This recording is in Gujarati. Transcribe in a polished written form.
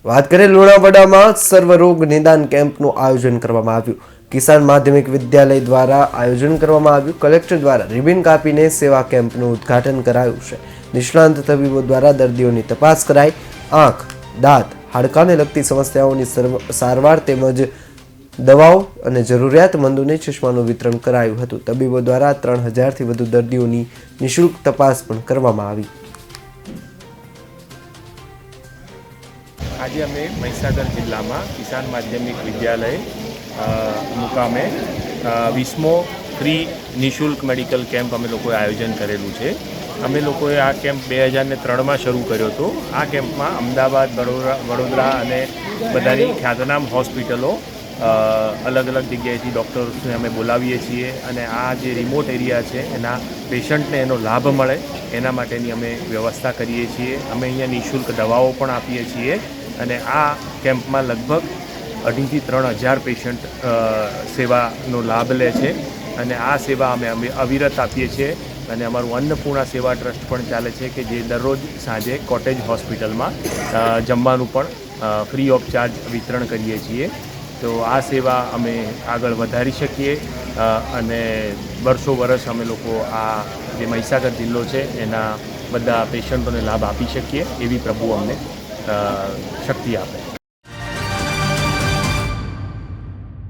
વાત કરીએ લુણાવાડામાં સર્વરોગ નિદાન કેમ્પનું આયોજન કરવામાં આવ્યું। કિસાન માધ્યમિક વિદ્યાલય દ્વારા આયોજન કરવામાં આવ્યું। કલેક્ટર દ્વારા રિબિન કાપીને સેવા કેમ્પનું ઉદ્ઘાટન કરાયું છે। નિષ્ણાંત તબીબો દ્વારા દર્દીઓની તપાસ કરાઈ। આંખ, દાંત, હાડકાને લગતી સમસ્યાઓની સારવાર તેમજ દવાઓ અને જરૂરિયાતમંદોને ચશ્માનું વિતરણ કરાયું હતું। તબીબો દ્વારા 3000થી વધુ દર્દીઓની નિઃશુલ્ક તપાસ પણ કરવામાં આવી। आज अमे महीसागर जिल्ला में किसान माध्यमिक विद्यालय मुकामे 20मो फ्री निःशुल्क मेडिकल केम्प अमे लोकोए आयोजन करेलू छे। अमे लोकोए आ केम्प 2003 में शुरू कर्यो हतो। आ केम्प में अमदावाद, वडोदरा अने बधानी ख्यातनाम हॉस्पिटलो अलग अलग जग्याएथी डॉक्टर्सने अमे बोलावीए छीए अने आ जे रिमोट एरिया छे एना पेशंटने एनो लाभ मळे एना माटेनी अमे व्यवस्था करीए छीए। अमे अहींया निःशुल्क दवाओ पण आपीए छीए અને આ કેમ્પમાં લગભગ 2,500 થી 3,000 પેશન્ટ સેવાનો લાભ લે છે અને આ સેવા અમે અવિરત આપીએ છીએ અને અમારું અન્નપૂર્ણા સેવા ટ્રસ્ટ પણ ચાલે છે કે જે દરરોજ સાંજે કોટેજ હોસ્પિટલમાં જમવાનું પણ ફ્રી ઓફ ચાર્જ વિતરણ કરીએ છીએ। તો આ સેવા અમે આગળ વધારી શકીએ અને વર્ષો વર્ષ અમે લોકો આ જે મહીસાગર જિલ્લો છે એના બધા પેશન્ટોને લાભ આપી શકીએ એવી પ્રભુ અમને शक्ति आपे।